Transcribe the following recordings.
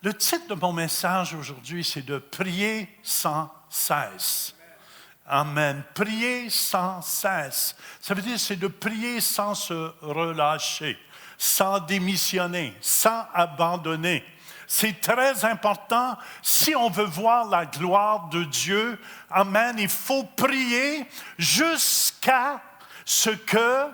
Le titre de mon message aujourd'hui, c'est de prier sans cesse. Amen. Prier sans cesse. Ça veut dire c'est de prier sans se relâcher, sans démissionner, sans abandonner. C'est très important. Si on veut voir la gloire de Dieu, amen, il faut prier jusqu'à ce que,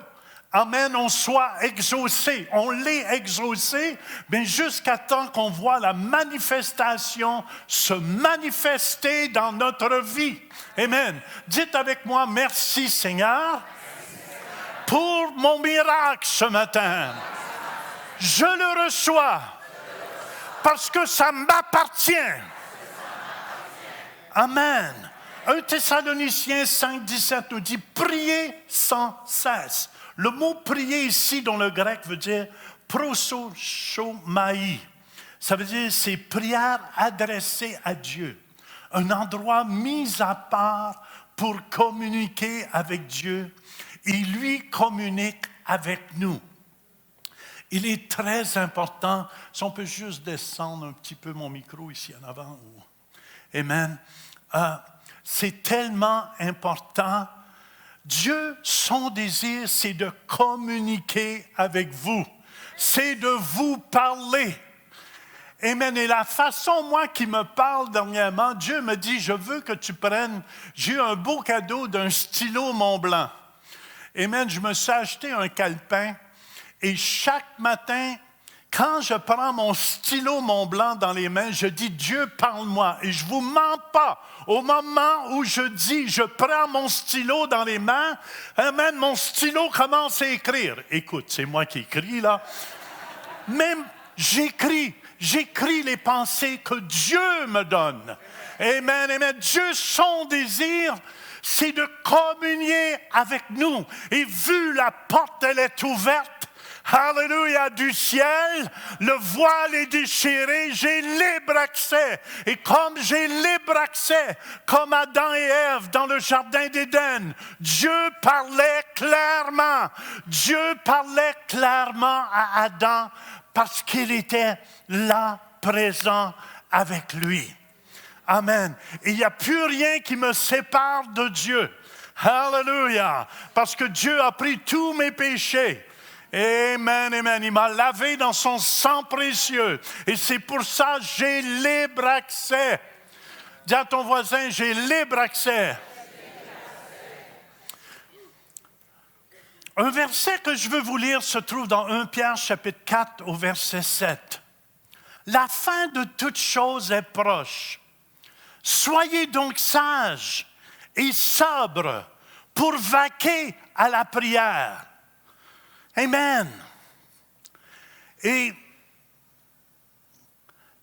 amen, on soit exaucé. On l'est exaucé, mais jusqu'à temps qu'on voit la manifestation se manifester dans notre vie. Amen. Dites avec moi, merci Seigneur pour mon miracle ce matin. Je le reçois parce que ça m'appartient. Amen. 1 Thessaloniciens 5, 17 nous dit « Priez sans cesse ». Le mot « prier » ici, dans le grec, veut dire « prosopomai ». Ça veut dire c'est prière adressée à Dieu. Un endroit mis à part pour communiquer avec Dieu. Et lui communique avec nous. Il est très important, si on peut juste descendre un petit peu mon micro ici en avant. Amen. C'est tellement important. Dieu, son désir, c'est de communiquer avec vous. C'est de vous parler. Amen. Et la façon, moi, qui me parle dernièrement, Dieu me dit, je veux que tu prennes, j'ai eu un beau cadeau d'un stylo Mont-Blanc. Amen. Je me suis acheté un calepin. Et chaque matin, quand je prends mon stylo Mont-Blanc dans les mains, je dis, Dieu, parle-moi. Et je ne vous mens pas. Au moment où je dis, je prends mon stylo dans les mains, amen, mon stylo commence à écrire. Écoute, c'est moi qui écris là. Même j'écris les pensées que Dieu me donne. Amen, amen. Dieu, son désir, c'est de communier avec nous. Et vu la porte, elle est ouverte, Alléluia, du ciel, le voile est déchiré, j'ai libre accès. Et comme j'ai libre accès, comme Adam et Ève dans le jardin d'Éden, Dieu parlait clairement. Dieu parlait clairement à Adam parce qu'il était là, présent avec lui. Amen. Et il n'y a plus rien qui me sépare de Dieu. Alléluia. Parce que Dieu a pris tous mes péchés. Amen, amen. Il m'a lavé dans son sang précieux. Et c'est pour ça que j'ai libre accès. Dis à ton voisin, j'ai libre accès. Un verset que je veux vous lire se trouve dans 1 Pierre chapitre 4 au verset 7. La fin de toute chose est proche. Soyez donc sages et sobres pour vaquer à la prière. Amen. Et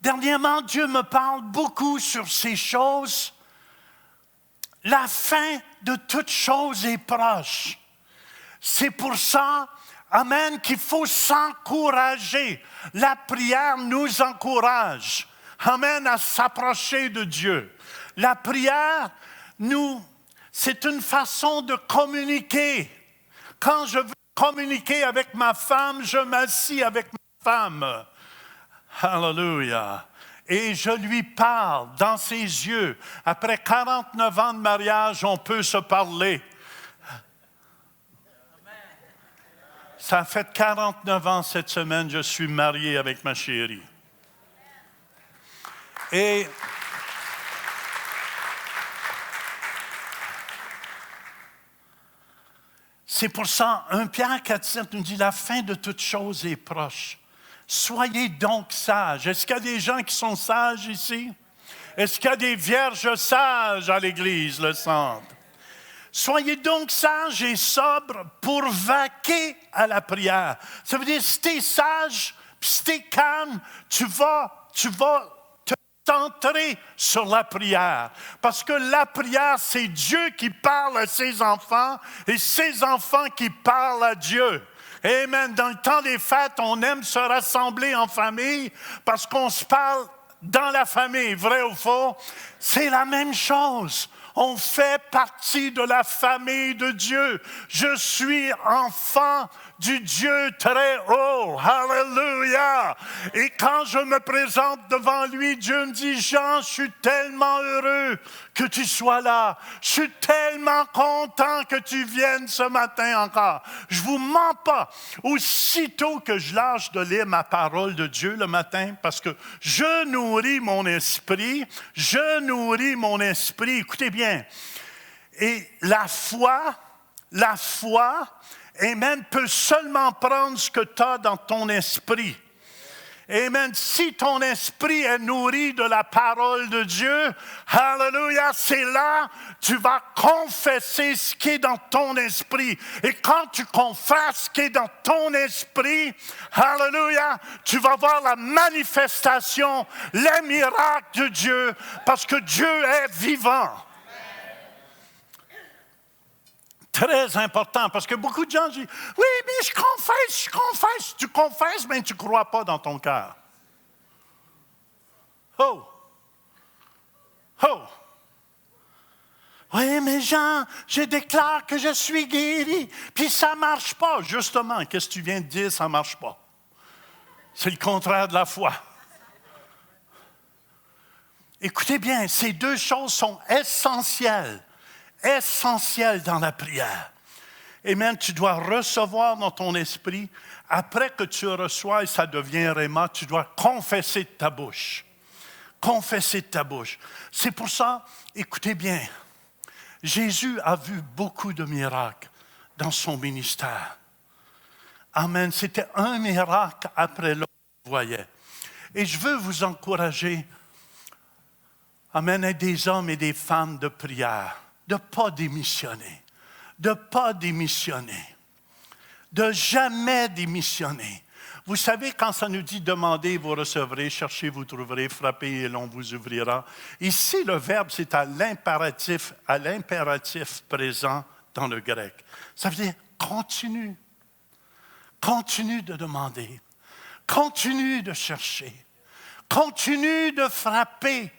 dernièrement, Dieu me parle beaucoup sur ces choses. La fin de toute chose est proche. C'est pour ça, amen, qu'il faut s'encourager. La prière nous encourage, amen, à s'approcher de Dieu. La prière, c'est une façon de communiquer. Quand je veux communiquer avec ma femme, je m'assis avec ma femme. Alléluia. Et je lui parle dans ses yeux. Après 49 ans de mariage, on peut se parler. Ça fait 49 ans cette semaine, je suis marié avec ma chérie. Et c'est pour ça, 1 Pierre 4,7 nous dit, la fin de toute chose est proche. Soyez donc sages. Est-ce qu'il y a des gens qui sont sages ici? Est-ce qu'il y a des vierges sages à l'Église, le centre? Soyez donc sages et sobres pour vaquer à la prière. Ça veut dire, si tu es sage, si tu es calme, tu vas te centrer sur la prière. Parce que la prière, c'est Dieu qui parle à ses enfants et ses enfants qui parlent à Dieu. Amen. Dans le temps des fêtes, on aime se rassembler en famille parce qu'on se parle dans la famille, vrai ou faux? C'est la même chose. On fait partie de la famille de Dieu. Je suis enfant du Dieu très haut. Alléluia. Et quand je me présente devant lui, Dieu me dit, Jean, je suis tellement heureux que tu sois là. Je suis tellement content que tu viennes ce matin encore. Je vous mens pas. Aussitôt que je lâche de lire ma parole de Dieu le matin, parce que je nourris mon esprit, écoutez bien, et la foi, amen, peut seulement prendre ce que tu as dans ton esprit. Amen. Si ton esprit est nourri de la parole de Dieu, alléluia, c'est là tu vas confesser ce qui est dans ton esprit. Et quand tu confesses ce qui est dans ton esprit, alléluia, tu vas voir la manifestation, les miracles de Dieu, parce que Dieu est vivant. Très important, parce que beaucoup de gens disent, oui, mais je confesse. Tu confesses, mais tu ne crois pas dans ton cœur. Oh! Oui, mais Jean, je déclare que je suis guéri, puis ça ne marche pas. Justement, qu'est-ce que tu viens de dire, ça ne marche pas? C'est le contraire de la foi. Écoutez bien, ces deux choses sont essentielles dans la prière. Et même tu dois recevoir dans ton esprit, après que tu reçois et ça devient réma, tu dois confesser de ta bouche. Confesser de ta bouche. C'est pour ça, écoutez bien, Jésus a vu beaucoup de miracles dans son ministère. Amen. C'était un miracle après l'autre, vous voyez. Et je veux vous encourager, amen, à des hommes et des femmes de prière, de ne pas démissionner, de jamais démissionner. Vous savez, quand ça nous dit « demandez, vous recevrez, cherchez, vous trouverez, frappez et l'on vous ouvrira », ici, le verbe, c'est à l'impératif présent dans le grec. Ça veut dire continue de demander, continue de chercher, continue de frapper.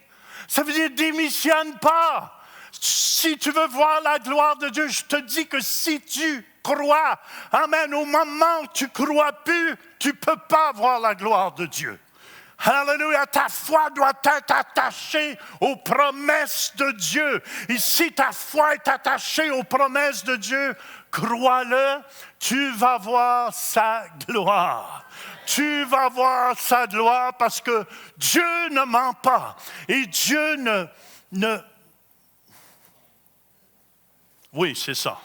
Ça veut dire démissionne pas. Si tu veux voir la gloire de Dieu, je te dis que si tu crois, amen, au moment où tu ne crois plus, tu ne peux pas voir la gloire de Dieu. Alléluia, ta foi doit être attachée aux promesses de Dieu. Et si ta foi est attachée aux promesses de Dieu, crois-le, tu vas voir sa gloire. Tu vas voir sa gloire parce que Dieu ne ment pas. Et Dieu ne... Oui, c'est ça.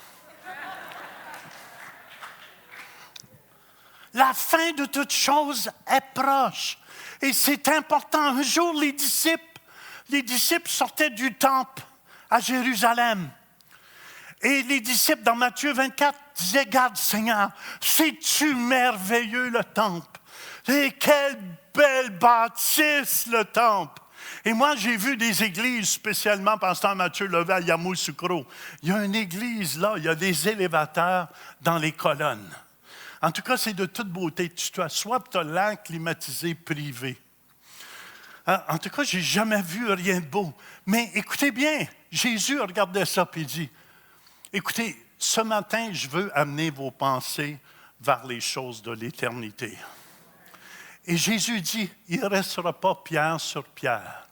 La fin de toute chose est proche. Et c'est important. Un jour, les disciples sortaient du temple à Jérusalem. Et les disciples, dans Matthieu 24, disaient, « Garde, Seigneur, c'est-tu merveilleux le temple? Et quelle belle bâtisse le temple! » Et moi, j'ai vu des églises, spécialement pasteur Mathieu Levet à Yamoussoukro. Il y a une église là, il y a des élévateurs dans les colonnes. En tout cas, c'est de toute beauté. Tu t'assois, tu as l'air climatisé privé. En tout cas, je n'ai jamais vu rien de beau. Mais écoutez bien, Jésus regardait ça et dit, « Écoutez, ce matin, je veux amener vos pensées vers les choses de l'éternité. » Et Jésus dit, il ne restera pas pierre sur pierre.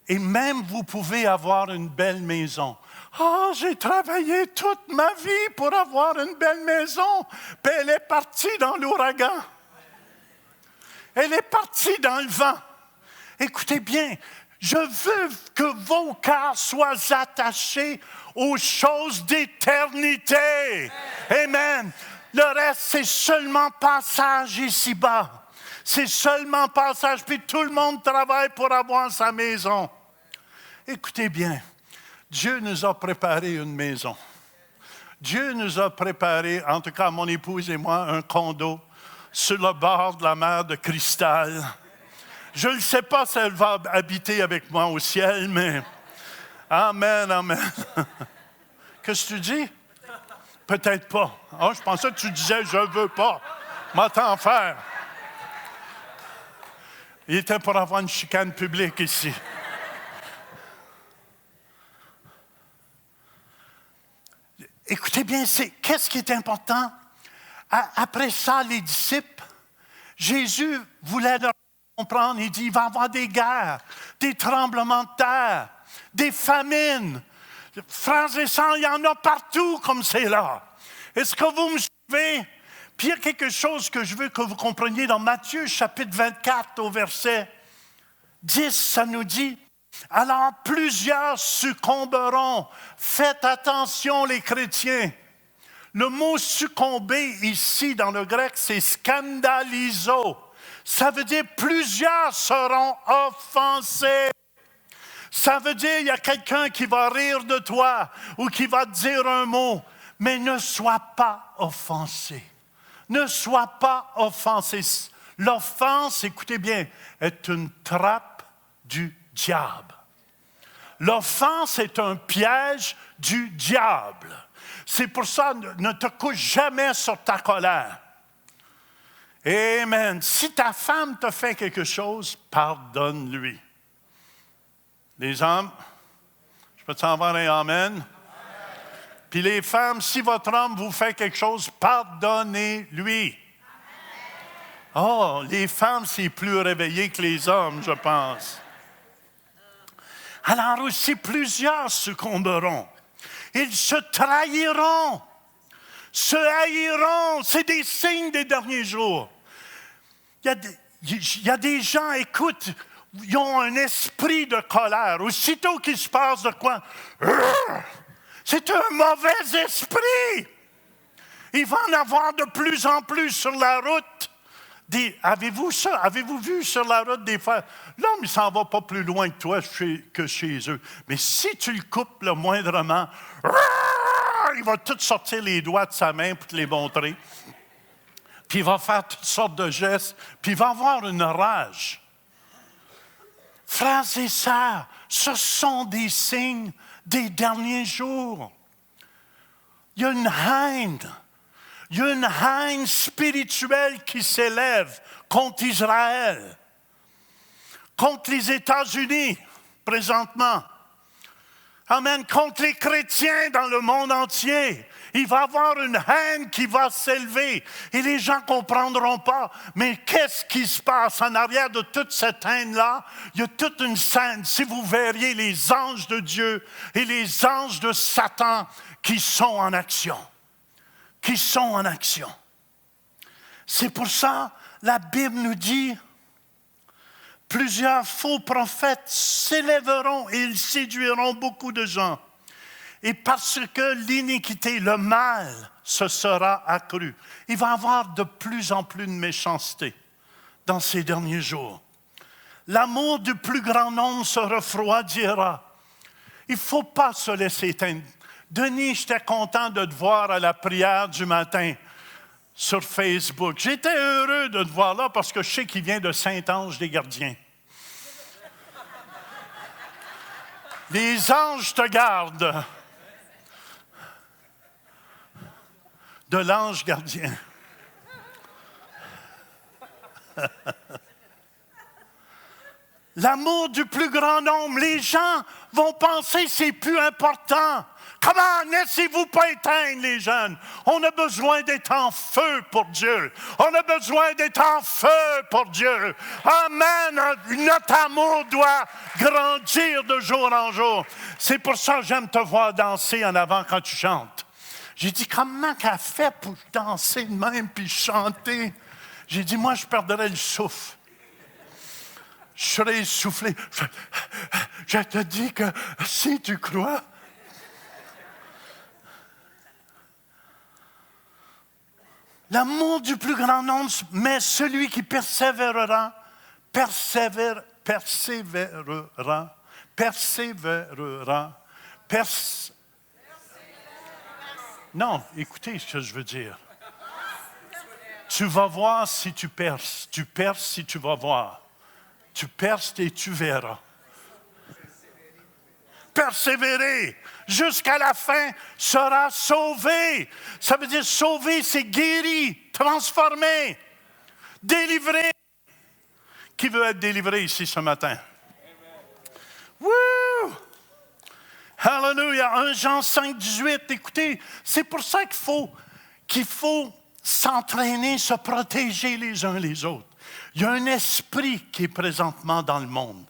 Et même vous pouvez avoir une belle maison. « Ah, j'ai travaillé toute ma vie pour avoir une belle maison. » Puis elle est partie dans l'ouragan. Elle est partie dans le vent. Écoutez bien, je veux que vos cœurs soient attachés aux choses d'éternité. Amen. Le reste, c'est seulement passage ici-bas. C'est seulement passage, puis tout le monde travaille pour avoir sa maison. Écoutez bien, Dieu nous a préparé une maison. Dieu nous a préparé, en tout cas mon épouse et moi, un condo sur le bord de la mer de cristal. Je ne sais pas si elle va habiter avec moi au ciel, mais amen, amen. Qu'est-ce que tu dis? Peut-être pas. Oh, je pensais que tu disais « je ne veux pas ». M'attends faire. Il était pour avoir une chicane publique ici. Écoutez bien, qu'est-ce qui est important? Après ça, les disciples, Jésus voulait leur comprendre. Il dit, il va y avoir des guerres, des tremblements de terre, des famines. Frères et sœurs, il y en a partout comme c'est là. Est-ce que vous me suivez? Puis il y a quelque chose que je veux que vous compreniez dans Matthieu, chapitre 24, au verset 10, ça nous dit, « Alors plusieurs succomberont. » Faites attention les chrétiens. Le mot « succomber » ici dans le grec, c'est « scandalizo ». Ça veut dire plusieurs seront offensés. Ça veut dire il y a quelqu'un qui va rire de toi ou qui va te dire un mot, mais ne sois pas offensé. Ne sois pas offensé. L'offense, écoutez bien, est une trappe du diable. L'offense est un piège du diable. C'est pour ça, ne te couche jamais sur ta colère. Amen. Si ta femme te fait quelque chose, pardonne-lui. Les hommes, je peux t'en un amen? Puis les femmes, si votre homme vous fait quelque chose, pardonnez-lui. Oh, les femmes, c'est plus réveillé que les hommes, je pense. Alors aussi, plusieurs succomberont. Ils se trahiront, se haïront. C'est des signes des derniers jours. Il y a des gens, écoute, ils ont un esprit de colère. Aussitôt qu'il se passe de quoi, c'est un mauvais esprit. Il va en avoir de plus en plus sur la route. Avez-vous ça? Avez-vous vu sur la route des fois? L'homme, il ne s'en va pas plus loin que toi que chez eux. Mais si tu le coupes le moindrement, il va tout sortir les doigts de sa main pour te les montrer. Puis il va faire toutes sortes de gestes. Puis il va avoir une rage. Frères et sœurs, ce sont des signes des derniers jours. Il y a une haine. Il y a une haine spirituelle qui s'élève contre Israël, contre les États-Unis présentement. Amen. Contre les chrétiens dans le monde entier. Il va y avoir une haine qui va s'élever et les gens ne comprendront pas. Mais qu'est-ce qui se passe en arrière de toute cette haine-là? Il y a toute une scène. Si vous verriez les anges de Dieu et les anges de Satan qui sont en action. Qui sont en action. C'est pour ça, la Bible nous dit, plusieurs faux prophètes s'élèveront et ils séduiront beaucoup de gens. Et parce que l'iniquité, le mal, se sera accru. Il va y avoir de plus en plus de méchanceté dans ces derniers jours. L'amour du plus grand nombre se refroidira. Il ne faut pas se laisser éteindre. Denis, j'étais content de te voir à la prière du matin sur Facebook. J'étais heureux de te voir là parce que je sais qu'il vient de Saint-Ange-des-Gardiens. Les anges te gardent de l'ange gardien. L'amour du plus grand nombre, les gens vont penser que c'est plus important. Comment laissez-vous pas éteindre les jeunes? On a besoin d'être en feu pour Dieu. On a besoin d'être en feu pour Dieu. Amen. Notre amour doit grandir de jour en jour. C'est pour ça que j'aime te voir danser en avant quand tu chantes. J'ai dit, comment qu'elle fait pour danser de même puis chanter? J'ai dit, moi, je perdrais le souffle. Je serais essoufflé. Je te dis que si tu crois, l'amour du plus grand nombre, mais celui qui persévérera. Non, écoutez ce que je veux dire. Tu vas voir si tu perces. Tu perces si tu vas voir. Tu perces et tu verras. Persévérer jusqu'à la fin sera sauvé. Ça veut dire sauver, c'est guéri, transformé, délivré. Qui veut être délivré ici ce matin? Wouh! Alléluia. 1 Jean 5, 18. Écoutez, c'est pour ça qu'il faut s'entraîner, se protéger les uns les autres. Il y a un esprit qui est présentement dans le monde.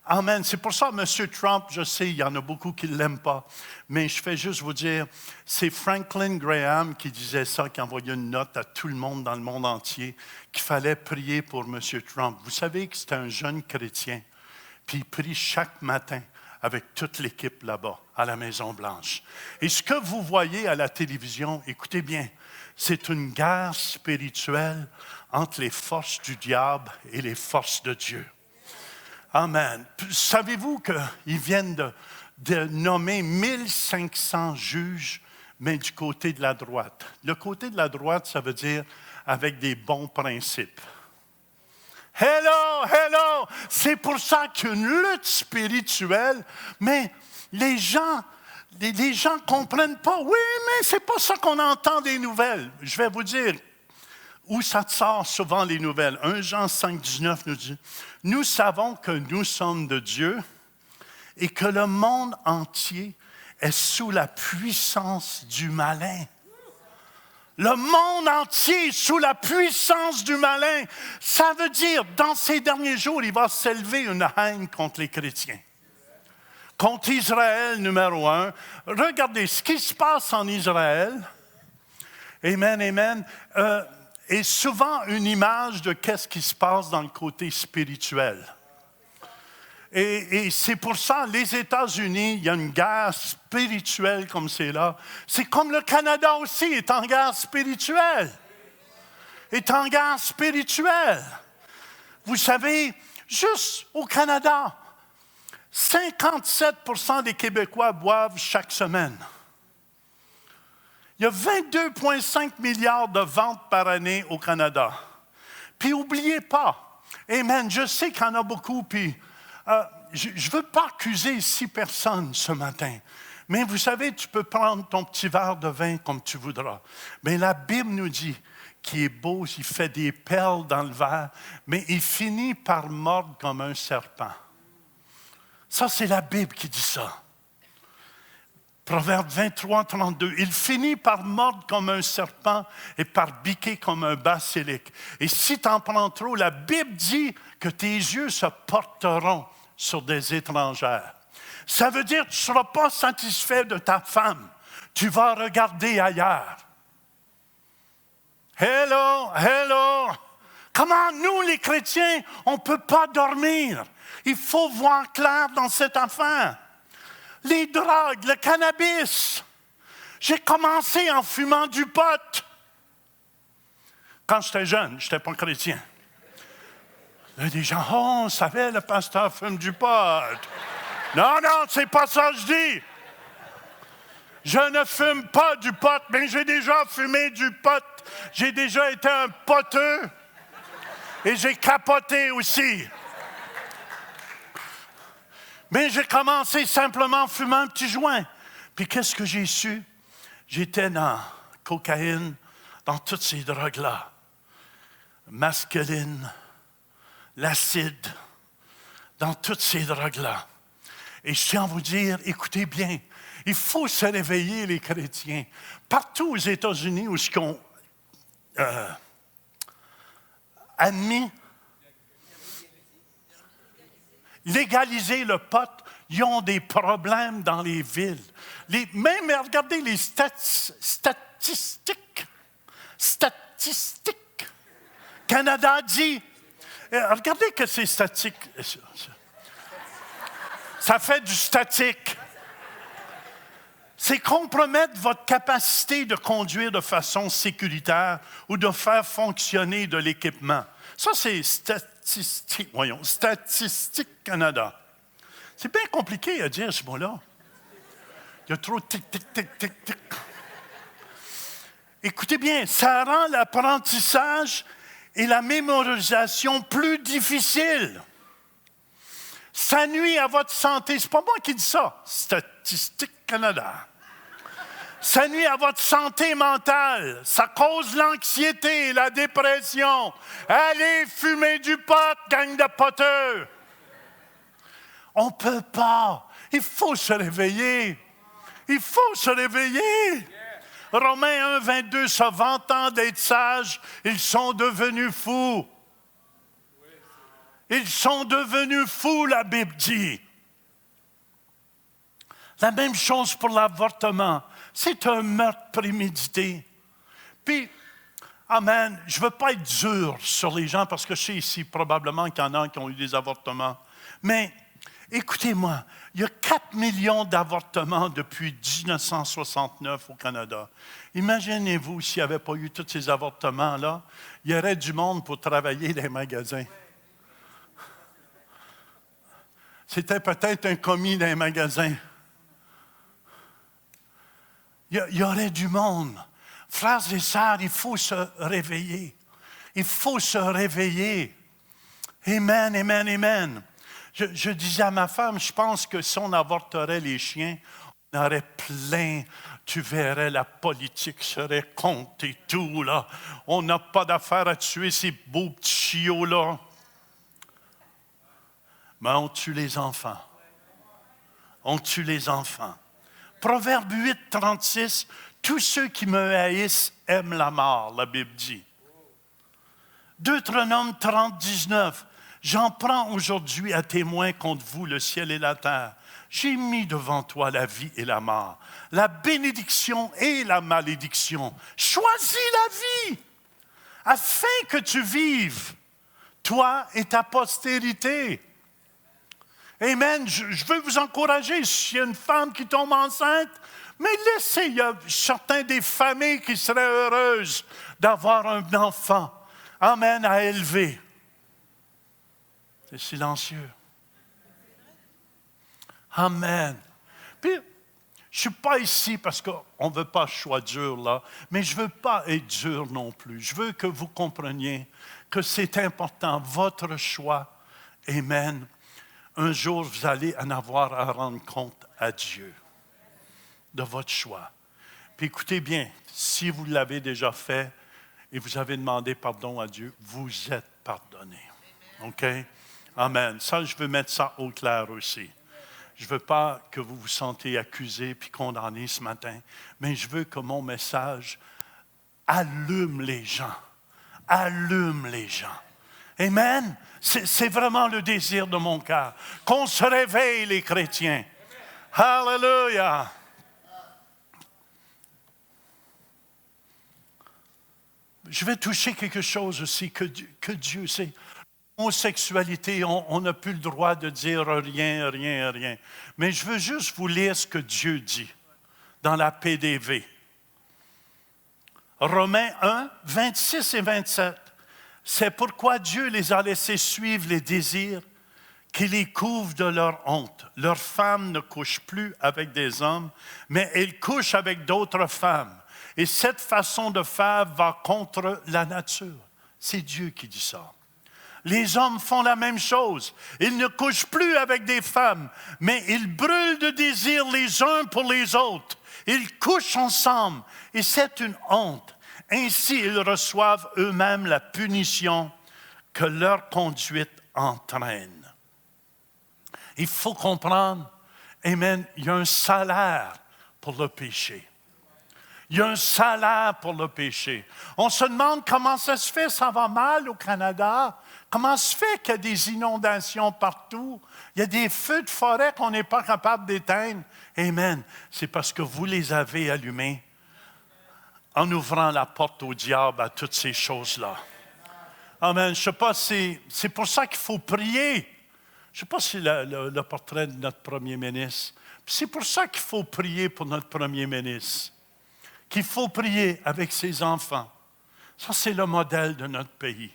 Amen. C'est pour ça, M. Trump, je sais, il y en a beaucoup qui ne l'aiment pas, mais je fais juste vous dire, c'est Franklin Graham qui disait ça, qui envoyait une note à tout le monde dans le monde entier, qu'il fallait prier pour M. Trump. Vous savez que c'est un jeune chrétien, puis il prie chaque matin avec toute l'équipe là-bas, à la Maison-Blanche. Et ce que vous voyez à la télévision, écoutez bien, c'est une guerre spirituelle entre les forces du diable et les forces de Dieu. Amen. Savez-vous qu'ils viennent de nommer 1500 juges, mais du côté de la droite? Le côté de la droite, ça veut dire avec des bons principes. Hello, hello! C'est pour ça qu'il y a une lutte spirituelle, mais les gens ne comprennent pas. Oui, mais c'est pas ça qu'on entend des nouvelles. Je vais vous dire où ça te sort souvent les nouvelles. 1 Jean 5, 19 nous dit, « Nous savons que nous sommes de Dieu et que le monde entier est sous la puissance du malin. » Le monde entier est sous la puissance du malin. Ça veut dire, dans ces derniers jours, il va s'élever une haine contre les chrétiens. Contre Israël, numéro 1. Regardez ce qui se passe en Israël. Amen, amen. Est souvent une image de qu'est-ce qui se passe dans le côté spirituel. Et c'est pour ça, les États-Unis, il y a une guerre spirituelle comme c'est là. C'est comme le Canada aussi, est en guerre spirituelle. Est en guerre spirituelle. Vous savez, juste au Canada, 57% des Québécois boivent chaque semaine. Il y a 22,5 milliards de ventes par année au Canada. Puis n'oubliez pas, amen, je sais qu'il y en a beaucoup, puis je ne veux pas accuser ici personne ce matin, mais vous savez, tu peux prendre ton petit verre de vin comme tu voudras. Mais la Bible nous dit qu'il est beau, il fait des perles dans le verre, mais il finit par mordre comme un serpent. Ça, c'est la Bible qui dit ça. Proverbe 23, 32. Il finit par mordre comme un serpent et par biquer comme un basilic. Et si tu en prends trop, la Bible dit que tes yeux se porteront sur des étrangères. Ça veut dire que tu ne seras pas satisfait de ta femme. Tu vas regarder ailleurs. Hello, hello. Comment nous, les chrétiens, on ne peut pas dormir? Il faut voir clair dans cette affaire. Les drogues, le cannabis. J'ai commencé en fumant du pot. Quand j'étais jeune, je n'étais pas chrétien. Il y a des gens, oh, on savait, le pasteur fume du pot. Non, c'est pas ça que je dis. Je ne fume pas du pot, mais j'ai déjà fumé du pot. J'ai déjà été un poteux. Et j'ai capoté aussi. Mais j'ai commencé simplement en fumant un petit joint. Puis qu'est-ce que j'ai su? J'étais dans cocaïne, dans toutes ces drogues-là. Masculine, l'acide, dans toutes ces drogues-là. Et je tiens à vous dire, écoutez bien, il faut se réveiller, les chrétiens. Partout aux États-Unis où ils ont admis légaliser le pot, ils ont des problèmes dans les villes. Même, regardez les statistiques. Canada dit, regardez que c'est statique. Ça fait du statique. C'est compromettre votre capacité de conduire de façon sécuritaire ou de faire fonctionner de l'équipement. Ça, c'est Statistique Canada. C'est bien compliqué à dire ce mot-là. Il y a trop de tic, tic, tic, tic, tic. Écoutez bien, ça rend l'apprentissage et la mémorisation plus difficiles. Ça nuit à votre santé. C'est pas moi qui dis ça. Statistique Canada. Ça nuit à votre santé mentale. Ça cause l'anxiété, la dépression. Allez fumer du pot, gang de poteux. On ne peut pas Il faut se réveiller. Il faut se réveiller. Romains 1, 22, se vantant d'être sages, ils sont devenus fous. Ils sont devenus fous, la Bible dit. La même chose pour l'avortement. C'est un meurtre prémédité. Puis, amen, je ne veux pas être dur sur les gens parce que je sais ici probablement qu'il y en a qui ont eu des avortements. Mais écoutez-moi, il y a 4 millions d'avortements depuis 1969 au Canada. Imaginez-vous s'il n'y avait pas eu tous ces avortements-là, il y aurait du monde pour travailler dans les magasins. C'était peut-être un commis dans les magasins. Il y aurait du monde. Frères et sœurs, il faut se réveiller. Il faut se réveiller. Amen, amen, amen. Je disais à ma femme, je pense que si on avorterait les chiens, on aurait plein, tu verrais, la politique serait contre et tout, là. On n'a pas d'affaire à tuer ces beaux petits chiots-là. Mais on tue les enfants. On tue les enfants. Proverbe 8, 36, tous ceux qui me haïssent aiment la mort, la Bible dit. Deutéronome 30, 19, j'en prends aujourd'hui à témoin contre vous le ciel et la terre. J'ai mis devant toi la vie et la mort, la bénédiction et la malédiction. Choisis la vie, afin que tu vives, toi et ta postérité. Amen. Je veux vous encourager. S'il y a une femme qui tombe enceinte, mais laissez, il y a certains des familles qui seraient heureuses d'avoir un enfant. Amen, à élever. C'est silencieux. Amen. Puis, je ne suis pas ici parce qu'on ne veut pas choix dur là, mais je ne veux pas être dur non plus. Je veux que vous compreniez que c'est important, votre choix. Amen. Un jour, vous allez en avoir à rendre compte à Dieu de votre choix. Puis écoutez bien, si vous l'avez déjà fait et vous avez demandé pardon à Dieu, vous êtes pardonné. OK? Amen. Ça, je veux mettre ça au clair aussi. Je ne veux pas que vous vous sentez accusé puis condamné ce matin, mais je veux que mon message allume les gens. Allume les gens. Amen. C'est vraiment le désir de mon cœur. Qu'on se réveille, les chrétiens. Hallelujah. Je vais toucher quelque chose aussi que Dieu sait. Homosexualité, on n'a plus le droit de dire rien, rien, rien. Mais je veux juste vous lire ce que Dieu dit dans la PDV. Romains 1, 26 et 27. C'est pourquoi Dieu les a laissés suivre les désirs qui les couvrent de leur honte. Leurs femmes ne couchent plus avec des hommes, mais elles couchent avec d'autres femmes. Et cette façon de faire va contre la nature. C'est Dieu qui dit ça. Les hommes font la même chose. Ils ne couchent plus avec des femmes, mais ils brûlent de désir les uns pour les autres. Ils couchent ensemble et c'est une honte. Ainsi, ils reçoivent eux-mêmes la punition que leur conduite entraîne. Il faut comprendre, amen, il y a un salaire pour le péché. Il y a un salaire pour le péché. On se demande comment ça se fait, ça va mal au Canada. Comment ça se fait qu'il y a des inondations partout? Il y a des feux de forêt qu'on n'est pas capable d'éteindre. Amen. C'est parce que vous les avez allumés en ouvrant la porte au diable à toutes ces choses-là. Amen. Je ne sais pas, c'est pour ça qu'il faut prier. Je ne sais pas si le portrait de notre premier ministre. C'est pour ça qu'il faut prier pour notre premier ministre. Qu'il faut prier avec ses enfants. Ça, c'est le modèle de notre pays.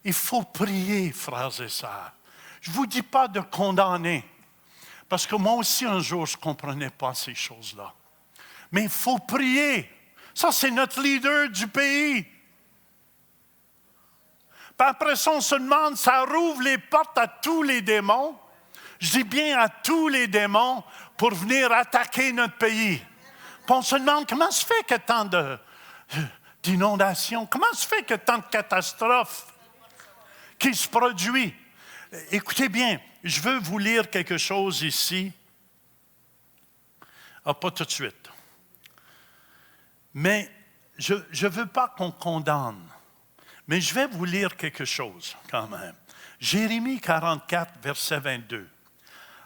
Il faut prier, frères et sœurs. Je ne vous dis pas de condamner, parce que moi aussi, un jour, je ne comprenais pas ces choses-là. Mais il faut prier. Ça, c'est notre leader du pays. Puis après ça, on se demande, ça rouvre les portes à tous les démons. Je dis bien à tous les démons pour venir attaquer notre pays. Puis on se demande, comment se fait que tant d'inondations, comment se fait que tant de catastrophes qui se produisent? Écoutez bien, je veux vous lire quelque chose ici. Ah, pas tout de suite. Mais je ne veux pas qu'on condamne. Mais je vais vous lire quelque chose quand même. Jérémie 44, verset 22.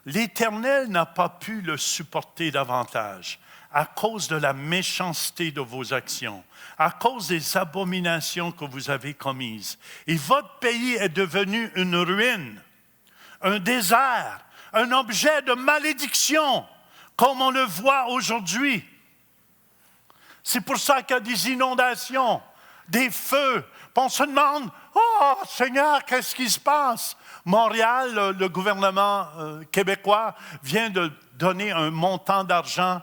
L'Éternel n'a pas pu le supporter davantage à cause de la méchanceté de vos actions, à cause des abominations que vous avez commises. Et votre pays est devenu une ruine, un désert, un objet de malédiction, comme on le voit aujourd'hui. C'est pour ça qu'il y a des inondations, des feux. Puis on se demande, oh Seigneur, qu'est-ce qui se passe? Montréal, le gouvernement québécois vient de donner un montant d'argent.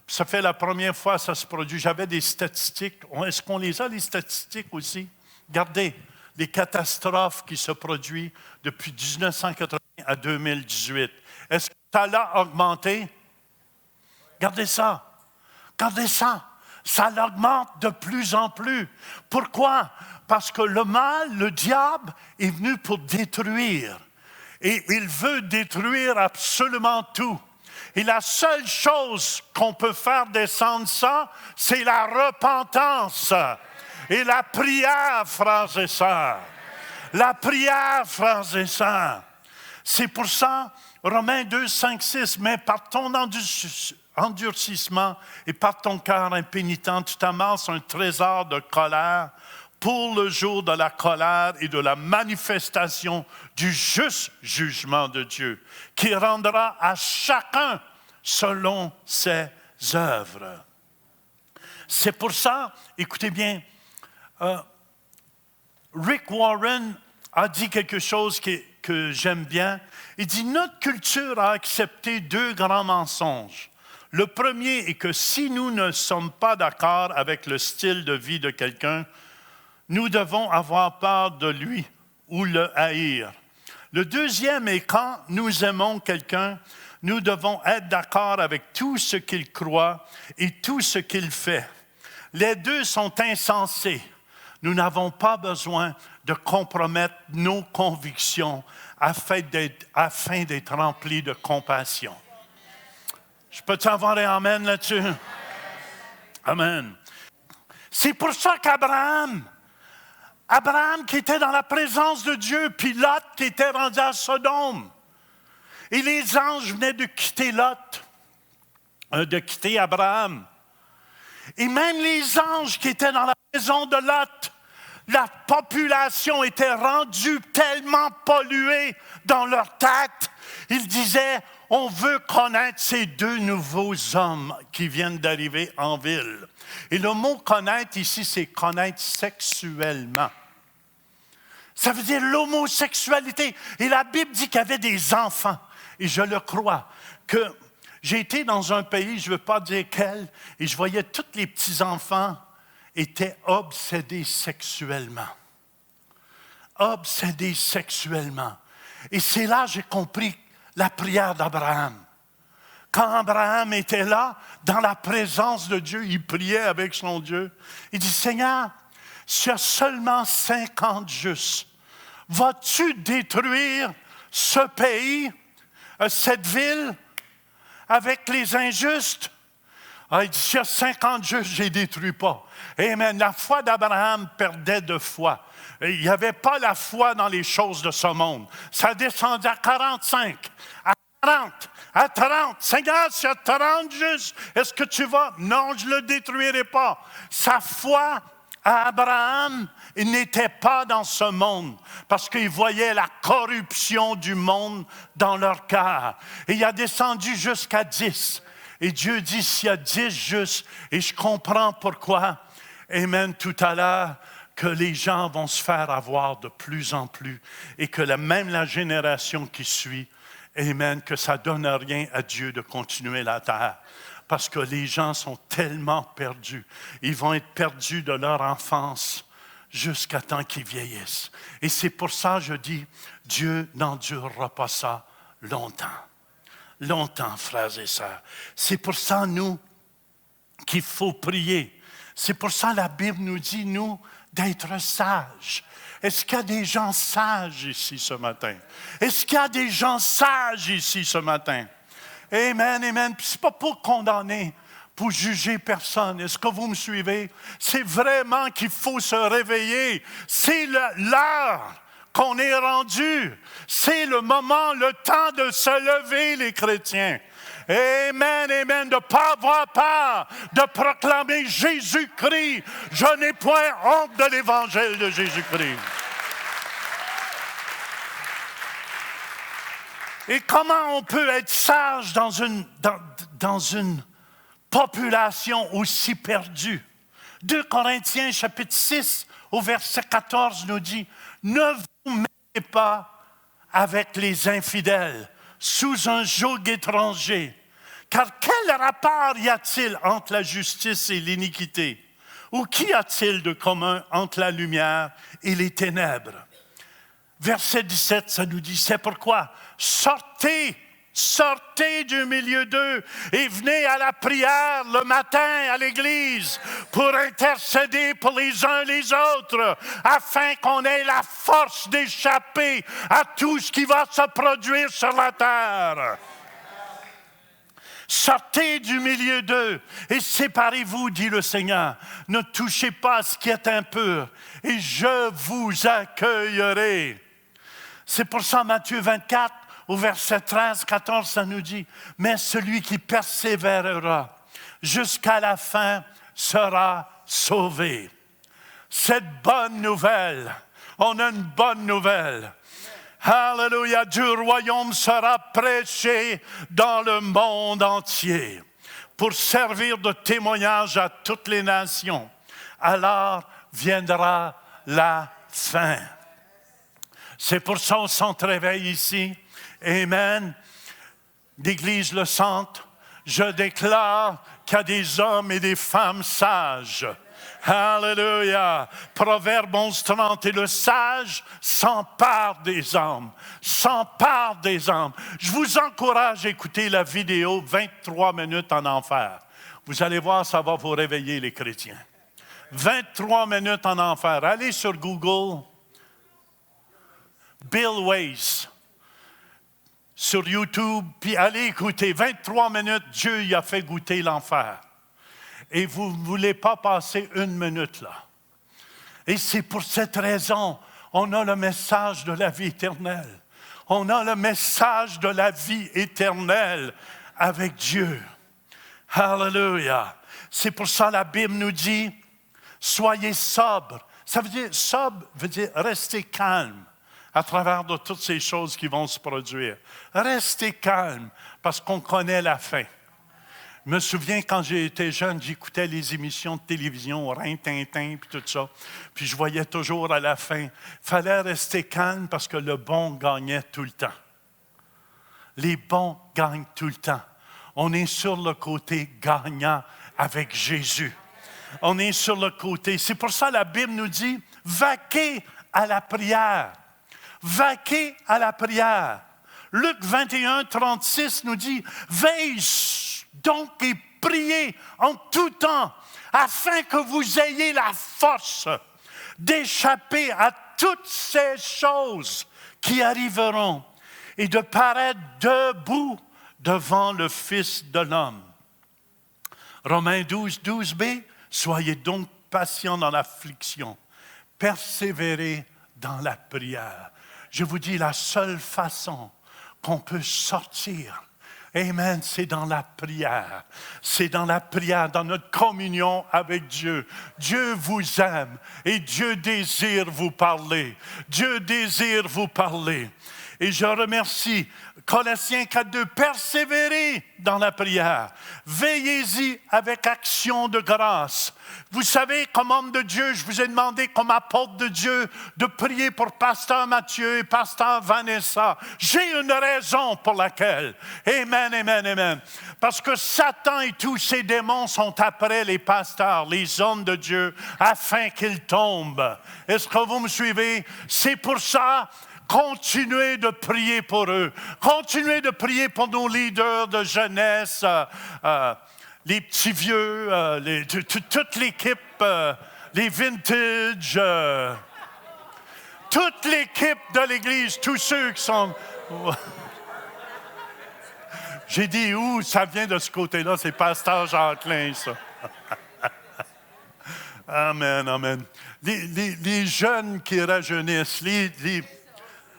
Ça fait la première fois que ça se produit. J'avais des statistiques. Est-ce qu'on les a, les statistiques aussi? Regardez, les catastrophes qui se produisent depuis 1980 à 2018. Est-ce que ça a augmenté? Regardez ça. Regardez ça. Ça l'augmente de plus en plus. Pourquoi? Parce que le mal, le diable, est venu pour détruire. Et il veut détruire absolument tout. Et la seule chose qu'on peut faire descendre ça, c'est la repentance et la prière, frères et sœurs. La prière, frères et sœurs. C'est pour ça, Romains 2, 5, 6, mais par ton endurcissement et par ton cœur impénitent, tu t'amasses un trésor de colère pour le jour de la colère et de la manifestation du juste jugement de Dieu, qui rendra à chacun selon ses œuvres. C'est pour ça, écoutez bien, Rick Warren a dit quelque chose que j'aime bien. Il dit, notre culture a accepté deux grands mensonges. Le premier est que si nous ne sommes pas d'accord avec le style de vie de quelqu'un, nous devons avoir peur de lui ou le haïr. Le deuxième est quand nous aimons quelqu'un, nous devons être d'accord avec tout ce qu'il croit et tout ce qu'il fait. Les deux sont insensés. Nous n'avons pas besoin de compromettre nos convictions afin d'être remplis de compassion. Je peux-tu avoir un amen là-dessus? Amen. C'est pour ça qu'Abraham qui était dans la présence de Dieu, puis Lot qui était rendu à Sodome. Et les anges venaient de quitter Lot, de quitter Abraham. Et même les anges qui étaient dans la maison de Lot, la population était rendue tellement polluée dans leur tête. Ils disaient, on veut connaître ces deux nouveaux hommes qui viennent d'arriver en ville. Et le mot connaître ici, c'est connaître sexuellement. Ça veut dire l'homosexualité. Et la Bible dit qu'il y avait des enfants. Et je le crois, que j'ai été dans un pays, je ne veux pas dire quel, et je voyais tous les petits-enfants étaient obsédés sexuellement. Obsédés sexuellement. Et c'est là que j'ai compris la prière d'Abraham. Quand Abraham était là, dans la présence de Dieu, il priait avec son Dieu. Il dit, Seigneur, s'il y a seulement 50 justes, vas-tu détruire ce pays, cette ville, avec les injustes? Ah, il dit, s'il y a 50 justes, je ne les détruis pas. Amen. La foi d'Abraham perdait de foi. Il n'y avait pas la foi dans les choses de ce monde. Ça descendait à 45, à 40, à 30. Seigneur, s'il y a 30 justes, est-ce que tu vas? Non, je ne le détruirai pas. Sa foi à Abraham, il n'était pas dans ce monde parce qu'il voyait la corruption du monde dans leur cœur. Et il a descendu jusqu'à 10. Et Dieu dit, s'il y a 10 justes, et je comprends pourquoi, amen, tout à l'heure, que les gens vont se faire avoir de plus en plus et que même la génération qui suit, amen, que ça ne donne rien à Dieu de continuer la terre. Parce que les gens sont tellement perdus. Ils vont être perdus de leur enfance jusqu'à temps qu'ils vieillissent. Et c'est pour ça que je dis, Dieu n'endurera pas ça longtemps. Longtemps, frères et sœurs. C'est pour ça, nous, qu'il faut prier. C'est pour ça que la Bible nous dit, nous, d'être sages. Est-ce qu'il y a des gens sages ici ce matin? Est-ce qu'il y a des gens sages ici ce matin? Amen, amen. Puis c'est pas pour condamner, pour juger personne. Est-ce que vous me suivez? C'est vraiment qu'il faut se réveiller. C'est l'heure qu'on est rendu. C'est le moment, le temps de se lever, les chrétiens. Amen, amen, de ne pas avoir peur, de proclamer Jésus-Christ. Je n'ai point honte de l'évangile de Jésus-Christ. Et comment on peut être sage dans une population aussi perdue? 2 Corinthiens chapitre 6 au verset 14 nous dit « Ne vous mettez pas avec les infidèles sous un joug étranger, car quel rapport y a-t-il entre la justice et l'iniquité? Ou qu'y a-t-il de commun entre la lumière et les ténèbres? » Verset 17, ça nous dit, c'est pourquoi sortez du milieu d'eux et venez à la prière le matin à l'église pour intercéder pour les uns les autres, afin qu'on ait la force d'échapper à tout ce qui va se produire sur la terre. Sortez du milieu d'eux et séparez-vous, dit le Seigneur. Ne touchez pas à ce qui est impur et je vous accueillerai. C'est pour ça, Matthieu 24, au verset 13-14, ça nous dit, « Mais celui qui persévérera jusqu'à la fin sera sauvé. » Cette bonne nouvelle, on a une bonne nouvelle. Alléluia, du royaume sera prêché dans le monde entier pour servir de témoignage à toutes les nations. Alors viendra la fin. C'est pour ça qu'on se réveille ici. Amen. L'Église le Centre, je déclare qu'il y a des hommes et des femmes sages. Alléluia. Proverbe 11:30. Et le sage s'empare des âmes. S'empare des âmes. Je vous encourage à écouter la vidéo 23 minutes en enfer. Vous allez voir, ça va vous réveiller les chrétiens. 23 minutes en enfer. Allez sur Google. Bill Weiss. Sur YouTube, puis allez écouter. 23 minutes, Dieu y a fait goûter l'enfer. Et vous ne voulez pas passer une minute là. Et c'est pour cette raison, on a le message de la vie éternelle. On a le message de la vie éternelle avec Dieu. Alléluia. C'est pour ça que la Bible nous dit, soyez sobres. Ça veut dire, sobre veut dire rester calme à travers de toutes ces choses qui vont se produire. Restez calme parce qu'on connaît la fin. Je me souviens, quand j'étais jeune, j'écoutais les émissions de télévision, Rin-Tintin, puis tout ça. Puis je voyais toujours à la fin, il fallait rester calme parce que le bon gagnait tout le temps. Les bons gagnent tout le temps. On est sur le côté gagnant avec Jésus. On est sur le côté. C'est pour ça que la Bible nous dit, vaquez à la prière. Vaquez à la prière. Luc 21:36 nous dit, veille donc et priez en tout temps, afin que vous ayez la force d'échapper à toutes ces choses qui arriveront et de paraître debout devant le Fils de l'homme. Romains 12:12b, soyez donc patients dans l'affliction, persévérez dans la prière. Je vous dis, la seule façon qu'on peut sortir, amen, c'est dans la prière. C'est dans la prière, dans notre communion avec Dieu. Dieu vous aime et Dieu désire vous parler. Dieu désire vous parler. Et je remercie Colossiens 4:2, persévérez dans la prière. Veillez-y avec action de grâce. Vous savez, comme homme de Dieu, je vous ai demandé, comme apôtre de Dieu, de prier pour Pasteur Mathieu et Pasteur Vanessa. J'ai une raison pour laquelle. Amen, amen, amen. Parce que Satan et tous ses démons sont après les pasteurs, les hommes de Dieu, afin qu'ils tombent. Est-ce que vous me suivez? C'est pour ça. Continuez de prier pour eux. Continuez de prier pour nos leaders de jeunesse, les petits vieux, toute l'équipe, les vintage. toute l'équipe de l'Église, tous ceux qui sont... J'ai dit, où ça vient de ce côté-là, c'est Pasteur Jacqueline, ça. Amen, amen. Les jeunes qui rajeunissent,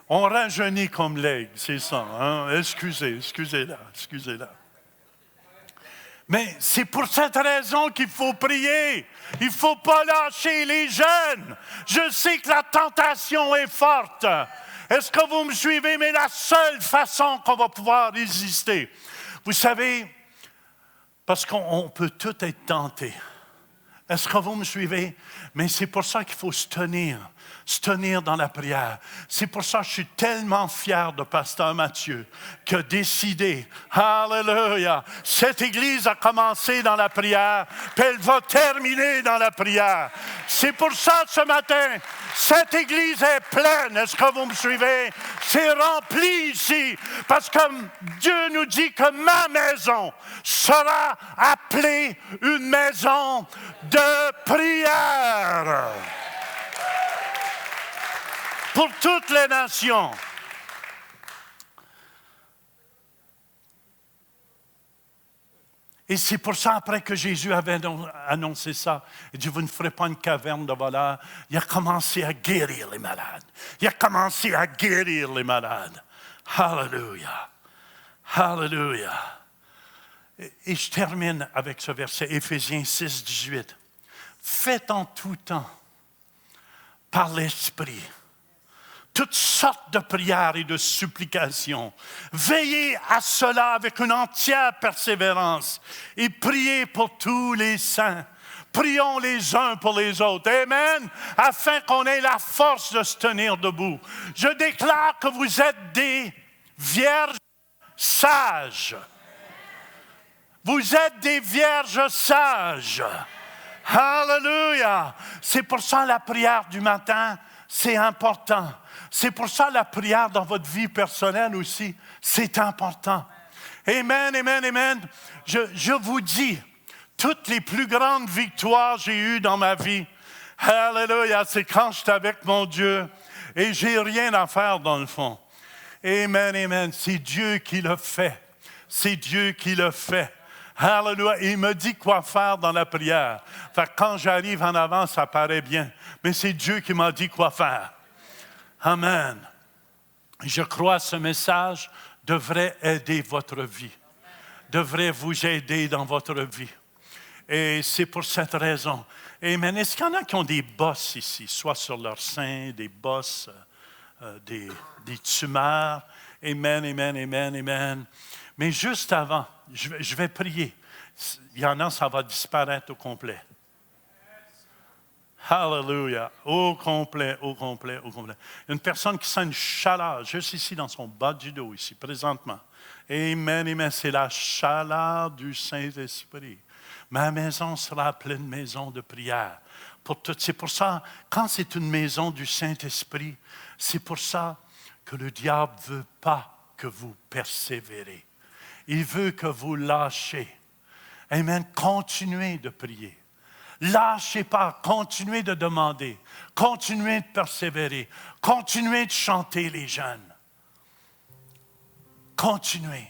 on rajeunit comme l'aigle, c'est ça. Hein? Excusez-la. Mais c'est pour cette raison qu'il faut prier. Il ne faut pas lâcher les jeunes. Je sais que la tentation est forte. Est-ce que vous me suivez? Mais la seule façon qu'on va pouvoir résister. Vous savez, parce qu'on peut tout être tenté. Est-ce que vous me suivez? Mais c'est pour ça qu'il faut se tenir dans la prière. C'est pour ça que je suis tellement fier de Pasteur Mathieu qui a décidé, alléluia, cette Église a commencé dans la prière, puis elle va terminer dans la prière. C'est pour ça ce matin, cette Église est pleine. Est-ce que vous me suivez? C'est rempli ici, parce que Dieu nous dit que ma maison sera appelée une maison de prière pour toutes les nations. Et c'est pour ça, après que Jésus avait annoncé ça, il dit, vous ne ferez pas une caverne de voleurs. Il a commencé à guérir les malades. Alléluia. Alléluia. Et je termine avec ce verset, Éphésiens 6, 18. Faites en tout temps, par l'Esprit, toutes sortes de prières et de supplications. Veillez à cela avec une entière persévérance et priez pour tous les saints. Prions les uns pour les autres. Amen. Afin qu'on ait la force de se tenir debout. Je déclare que vous êtes des vierges sages. Vous êtes des vierges sages. Alléluia. C'est pour ça la prière du matin, c'est important. C'est pour ça la prière dans votre vie personnelle aussi, c'est important. Amen, amen, amen. Je vous dis, toutes les plus grandes victoires que j'ai eues dans ma vie, alléluia, c'est quand j'étais avec mon Dieu et j'ai rien à faire dans le fond. Amen, amen. C'est Dieu qui le fait. C'est Dieu qui le fait. Alléluia. Il me dit quoi faire dans la prière. Fait que quand j'arrive en avant, ça paraît bien. Mais c'est Dieu qui m'a dit quoi faire. Amen. Je crois que ce message devrait aider votre vie. Devrait vous aider dans votre vie. Et c'est pour cette raison. Amen. Est-ce qu'il y en a qui ont des bosses ici, soit sur leur sein, des bosses, des tumeurs? Amen, amen, amen, amen. Mais juste avant, je vais prier. Il y en a, ça va disparaître au complet. Hallelujah. Au complet. Une personne qui sent une chaleur, juste ici dans son bas du dos, ici, présentement. Amen, amen. C'est la chaleur du Saint-Esprit. Ma maison sera pleine maison de prière. C'est pour ça, quand c'est une maison du Saint-Esprit, c'est pour ça que le diable ne veut pas que vous persévérez. Il veut que vous lâchez. Amen. Continuez de prier. Lâchez pas. Continuez de demander. Continuez de persévérer. Continuez de chanter les jeunes. Continuez.